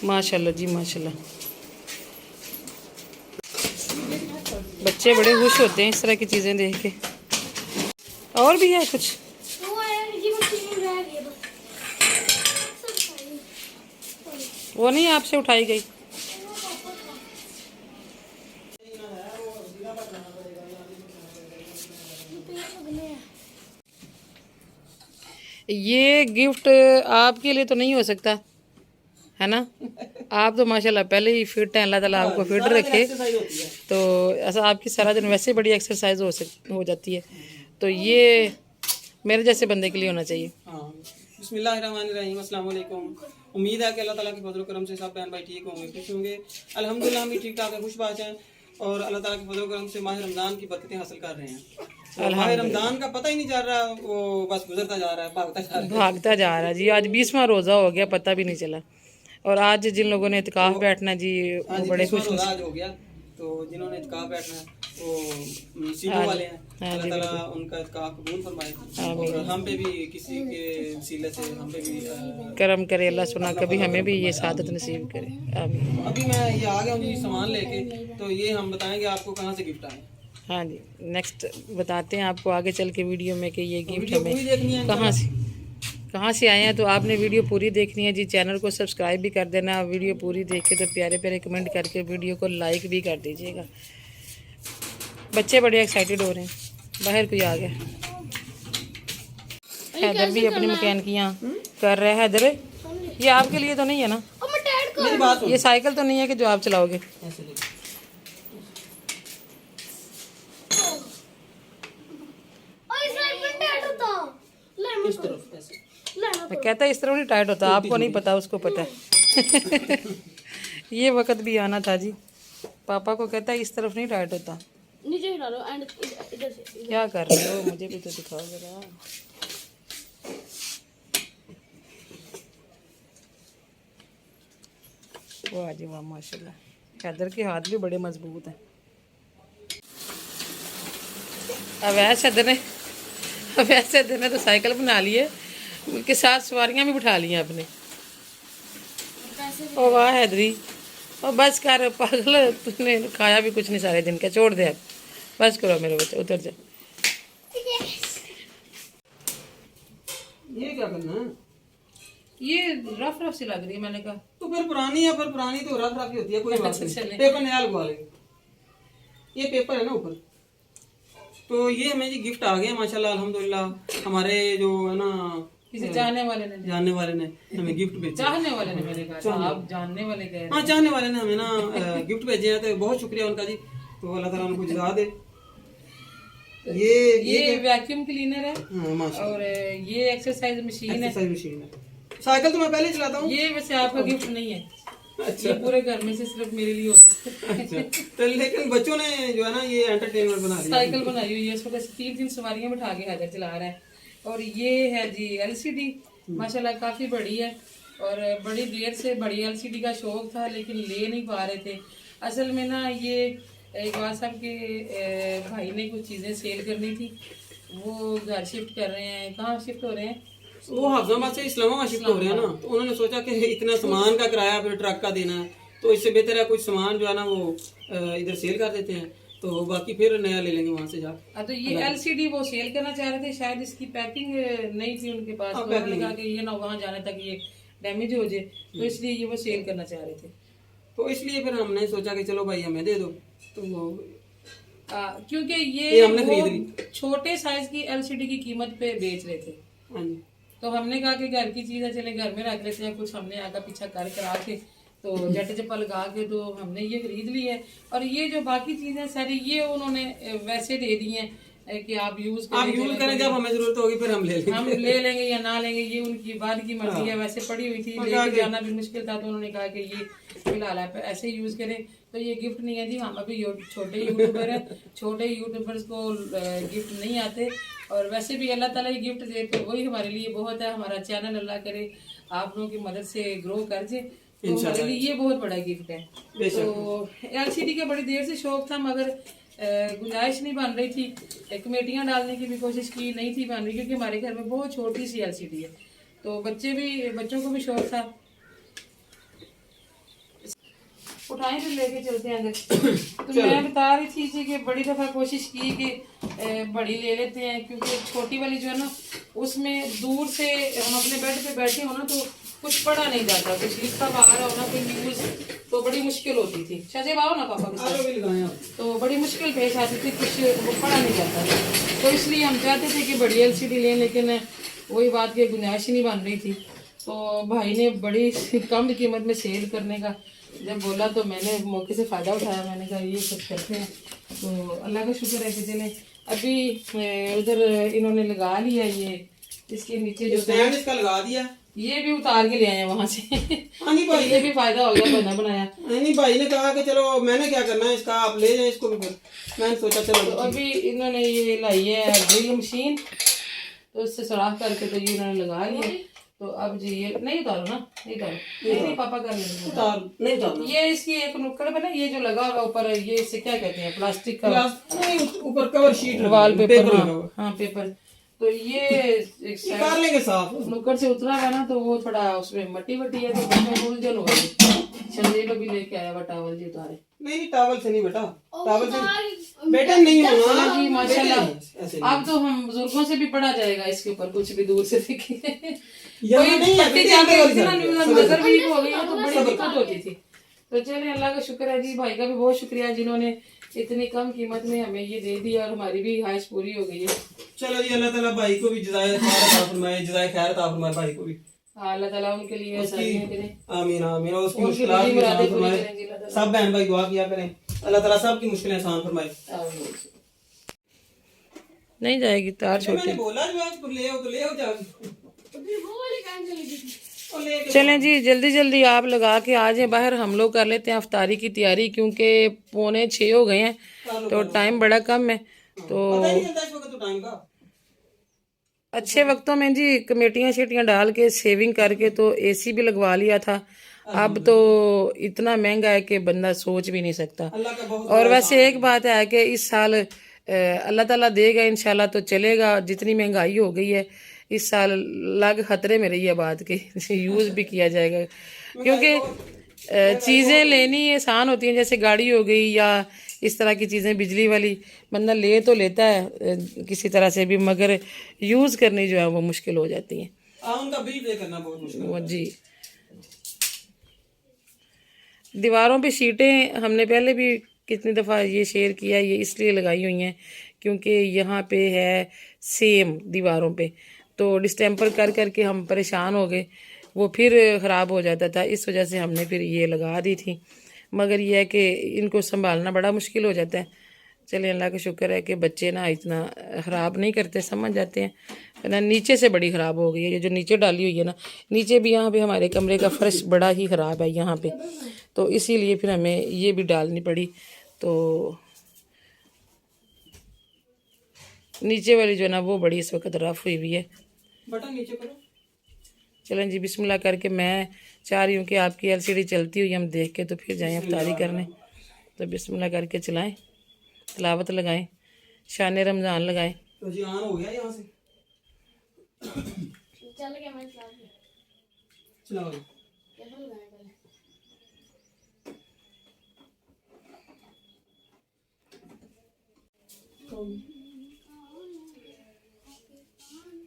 माशाल्लाह जी माशाल्लाह। बच्चे बड़े खुश होते हैं इस तरह की चीज़ें देख के। और भी है कुछ? वो नहीं आपसे उठाई गई? ये गिफ्ट आपके लिए तो नहीं हो सकता है ना? आप तो माशाल्लाह पहले ही फिट हैं, अल्लाह ताला आपको फिट रखे। तो ऐसा आपकी सारा दिन वैसे बड़ी एक्सरसाइज हो जाती है, तो ये मेरे जैसे बंदे के लिए होना चाहिए। बिस्मिल्लाहिर्रहमानिर्रहीम, अस्सलाम वालेकुम। उम्मीद है कि अल्लाह ताला के फजल करम से सब बहन भाई ठीक होंगे, खुश होंगे। अल्हम्दुलिल्लाह हम भी ठीक ठाक है, खुश बात है। और अल्लाह ताला के फजल करम से माह रमज़ान की बरकतें हासिल कर रहे हैं। तो माह रमज़ान का पता ही नहीं चल रहा, वो बस गुजरता जा रहा है, भागता जा रहा है जी। आज 20वां रोज़ा हो गया, पता भी नहीं चला। और आज जिन लोगों ने इत्काफ बैठना जी, वो बड़े खुश आज हो गया। तो जिन्होंने इत्काफ बैठना है वो नसीबों वाले हैं, अल्लाह ताला उनका इत्काफ कबूल फरमाए। और हम पे भी किसी के वसीले से हम पे भी करम करे अल्लाह, सुना कभी हमें भी ये सादत नसीब करे, आमीन। अभी मैं ये आ गया हूँ जी सामान लेके, तो ये हम बताएंगे आपको कहाँ से गिफ्ट आए। हाँ जी, नेक्स्ट बताते हैं आपको आगे चल के वीडियो में कि ये गिफ्ट हमें कहाँ से आए हैं। तो आपने वीडियो पूरी देखनी है जी, चैनल को सब्सक्राइब भी कर देना। वीडियो पूरी देख के तो प्यारे प्यारे कमेंट करके वीडियो को लाइक भी कर दीजिएगा। बच्चे बड़े एक्साइटेड हो रहे हैं, बाहर कोई आ गया। हैदर भी अपनी मैकेनिकियाँ कर रहे हैं। हैदर, ये आपके लिए तो नहीं है ना? ये साइकिल तो नहीं है कि जो आप चलाओगे? कहता है इस तरह नहीं टाइट होता, आपको नहीं पता, उसको पता है। ये वक्त भी आना था जी। पापा को कहता है इस तरफ नहीं टाइट होता। नीचे हिला लो एंड इधर से। क्या कर रहे हो, मुझे भी तो दिखाओ जरा। वाह जी वाह माशाल्लाह, हैदर के हाथ भी बड़े मजबूत हैं। वैसे हैदर ने तो साइकिल बना ली है, उनके साथ सवारियां भी बिठा ली हैं अपने। ओ वाह हैदरी, और बस कर पागल, तूने खाया भी कुछ नहीं सारे दिन का, छोड़ दे अब, बस करो मेरे बच्चे, उतर जा। ये क्या करना है? ये रफ रफ सी लग रही है, मैंने कहा तो फिर पुरानी है, पर पुरानी तो रफ रफ ही होती है, कोई बात नहीं। पेपर नया लगवा लेंगे। ये पेपर है ना ऊपर। तो ये हमें जी गिफ्ट आ गया माशाल्लाह अल्हम्दुलिल्लाह। हमारे जो है ना किसी जानने वाले ने हमें गिफ्ट भेजा। चाहने वाले ने, मैंने कहा आप जानने वाले कह रहे हैं। हाँ, चाहने वाले ने हमें ना गिफ्ट भेजे हैं, तो बहुत शुक्रिया उनका जी। तो अल्लाह ताला उनको जज़ा दे। ये वैक्यूम क्लीनर है। हाँ, माशाल्लाह। और ये एक्सरसाइज मशीन है। साइकिल तो मैं पहले ही चलाता हूँ। ये वैसे आपका गिफ्ट नहीं है। अच्छा। ये पूरे घर में से सिर्फ मेरे लिए होता है। अच्छा। तो लेकिन बच्चों ने जो है ना ये एंटरटेनमेंट बना दिया। साइकिल बनाई हुई है, इस वक्त 3 सवारियां बिठा के हैदर चला रहा है। और ये है जी LCD, माशाल्लाह काफ़ी बड़ी है। और बड़ी देर से बड़ी LCD का शौक था, लेकिन ले नहीं पा रहे थे। असल में ना ये इकबाल साहब के भाई ने कुछ चीज़ें सेल करनी थी, वो घर शिफ्ट कर रहे हैं। कहाँ शिफ्ट हो रहे हैं? वो हफ्जाबाद से इस्लामाबाद शिफ्ट हो रहे हैं ना। तो उन्होंने सोचा कि इतना सामान का किराया फिर ट्रक का देना है, तो इससे बेहतर है कुछ सामान जो है ना वो इधर सेल कर देते हैं, तो बाकी फिर नया ले लेंगे वहाँ से जाकर। तो ये LCD वो सेल करना चाह रहे थे, शायद इसकी पैकिंग नहीं थी उनके पास, तो उन्होंने कहा कि ये ना वहाँ जाने तक ये डैमेज हो जाए, तो इसलिए ये वो सेल करना चाह रहे थे। तो इसलिए फिर हमने सोचा कि चलो भाई हमें दे दो। तो क्योंकि ये हमने खरीद ली, छोटे साइज की LCD की कीमत पे बेच रहे थे। हाँ जी। तो हमने कहा कि घर की चीज़ है, चले घर में रख लेते हैं, कुछ हमने आगा पीछा कर करा के, तो जट चप्पा लगा के तो हमने ये खरीद ली है। और ये जो बाकी चीज़ें सारी ये उन्होंने वैसे दे दी हैं कि आप यूज़ करें, जब हमें जरूरत होगी फिर हम ले लेंगे या ना लेंगे, ये उनकी बाद की मर्जी है। वैसे पड़ी हुई थी, लेके जाना भी मुश्किल था, तो उन्होंने कहा कि ये फिलहाल आप ऐसे यूज़ करें। तो ये गिफ्ट नहीं है जी, हम अभी छोटे यूट्यूबर हैं, छोटे यूट्यूबर्स को गिफ्ट नहीं आते। और वैसे भी अल्लाह ताला ही गिफ्ट दे तो वही हमारे लिए बहुत है। हमारा चैनल अल्लाह करे आप लोगों की मदद से ग्रो कर जाए, तो हमारे लिए ये बहुत बड़ा गिफ्ट है। तो LCD का बड़ी देर से शौक था, मगर गुंजाइश नहीं बन रही थी, कमेटियाँ डालने की भी कोशिश की, नहीं थी बन रही, क्योंकि हमारे घर में बहुत छोटी सी LCD है। तो बच्चों को भी शौक था। उठाएं फिर लेके चलते हैं अंदर। तो मैं बता रही थी जी कि बड़ी दफ़ा कोशिश की कि बड़ी ले लेते हैं, क्योंकि छोटी वाली जो है ना उसमें दूर से हम अपने बेड पे बैठे हो ना तो कुछ पढ़ा नहीं जाता, कुछ लिखा बाहर हो ना कोई न्यूज़, तो बड़ी मुश्किल होती थी। शाहजेब आओ ना पापा के साथ, तो बड़ी मुश्किल पेश आती थी, कुछ वो पढ़ा नहीं जाता था। तो इसलिए हम चाहते थे कि बड़ी LCD लें, लेकिन वही बात की गुंजाइश ही नहीं बन रही थी। तो भाई ने बड़ी कम कीमत में सेल करने का जब बोला तो मैंने मौके से फ़ायदा उठाया। मैंने कहा ये सब करते हैं, तो अल्लाह का शुक्र है कि चले अभी उधर इन्होंने लगा लिया। ये इसके नीचे जो स्टैंड इसका लगा दिया, ये भी उतार के ले आए वहां से। हाँ नहीं भाई, ये भी फायदा हो गया, बना बनाया। नहीं भाई ने कहा कि चलो मैंने क्या करना है इसका, आप ले जाए इसको भी। फिर मैंने सोचा चलो तो अभी इन्होंने ये लाई है ड्रिल मशीन, तो उससे सुराख करके तो ये इन्होंने लगा लिया। तो अब जी ये नहीं उतारो ना, नहीं उतारो, नहीं पापा कर लेंगे। उतार नहीं उतारना। ये इसकी एक नुक्कड़ पे ना ये जो लगा हुआ ऊपर, ये इसे क्या कहते हैं, प्लास्टिक का नहीं, ऊपर कवर शीट वॉल पेपर लगा हुआ। हाँ पेपर। तो ये एक साइड कर लेंगे साफ। नुक्कड़ से उतरा हुआ ना, तो वो थोड़ा उसमें मट्टी वट्टी है तो बच्चों उलझन हो गई। संजीव अभी लेके आया हुआ टावल जी उतारे। नहीं टावल से नहीं बेटा, टावल से बेटा नहीं होना जी माशाल्लाह। अब तो हम बुजुर्गों से भी पढ़ा जाएगा इसके ऊपर, कुछ भी दूर से देखे कोई पट्टी चाहते होती ना, नजर वीक हो गई तो बड़ी दिक्कत होती थी। तो चले अल्लाह का शुक्र है जी, भाई का भी बहुत शुक्रिया जिन्होंने इतनी कम कीमत में हमें ये दे दिया और हमारी भी ख्वाहिश पूरी हो गई है। चलो जी, अल्लाह ताला भाई को भी जज़ाए खैर अता फरमाए, जज़ाए खैर अता फरमाए भाई को भी। हाँ अल्लाह ताला उनके लिए आसानियां करे। आमीन आमीन। और उसकी मुश्किलात भी आसान फरमाए। सब बहन भाई दुआ किया करें, अल्लाह ताला सबकी मुश्किलें आसान फरमाए। नहीं जाएगी तार छोटी। मैंने बोला जो आज ले आओ तो ले आओ जाओ। चलें जी जल्दी जल्दी आप लगा के आ जाए बाहर, हम लोग कर लेते हैं अफ्तारी की तैयारी, क्योंकि 5:45 हो गए हैं तो टाइम बड़ा कम है। तो अच्छे वक्तों में जी कमेटियां शेटियां डाल के सेविंग करके तो AC भी लगवा लिया था। अब तो इतना महंगा है कि बंदा सोच भी नहीं सकता। और वैसे एक बात है कि इस साल अल्लाह ताला देगा इंशाल्लाह तो चलेगा। जितनी महंगाई हो गई है इस साल लग खतरे में रही है बात के यूज़ भी किया जाएगा, क्योंकि चीज़ें लेनी आसान होती हैं, जैसे गाड़ी हो गई या इस तरह की चीज़ें बिजली वाली बंदा ले तो लेता है किसी तरह से भी, मगर यूज़ करनी जो है वो मुश्किल हो जाती हैं। उनका बिल पे करना बहुत मुश्किल है। जी दीवारों पे शीटें हमने पहले भी कितनी दफ़ा ये शेयर किया, ये इसलिए लगाई हुई हैं क्योंकि यहाँ पे है सेम दीवारों पे, तो डिस्टेम्पर कर करके हम परेशान हो गए, वो फिर ख़राब हो जाता था, इस वजह से हमने फिर ये लगा दी थी। मगर यह है कि इनको संभालना बड़ा मुश्किल हो जाता है। चलिए अल्लाह का शुक्र है कि बच्चे ना इतना ख़राब नहीं करते, समझ जाते हैं ना। नीचे से बड़ी ख़राब हो गई है, ये जो नीचे डाली हुई है ना, नीचे भी यहाँ पे हमारे कमरे का फर्श बड़ा ही ख़राब है यहाँ पे, तो इसीलिए फिर हमें ये भी डालनी पड़ी। तो नीचे वाली जो है ना वो बड़ी इस वक्त रफ हुई हुई है। बटन नीचे करो। चलें जी बिस्मिल्लाह करके, मैं चाह रही हूँ कि आपकी LCD चलती हुई हम देख के तो फिर जाएं अफ्तारी करने। तो बिस्मिल्लाह करके चलाएं, तिलावत लगाएं, शान रमज़ान लगाएं। तो जी ऑन हो गया यहाँ से, चल गया मैं चलाओ।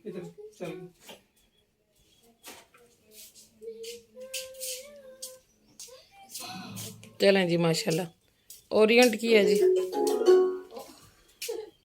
इधर चल। चलें जी माशाल्लाह, ओरिएंट की है जी।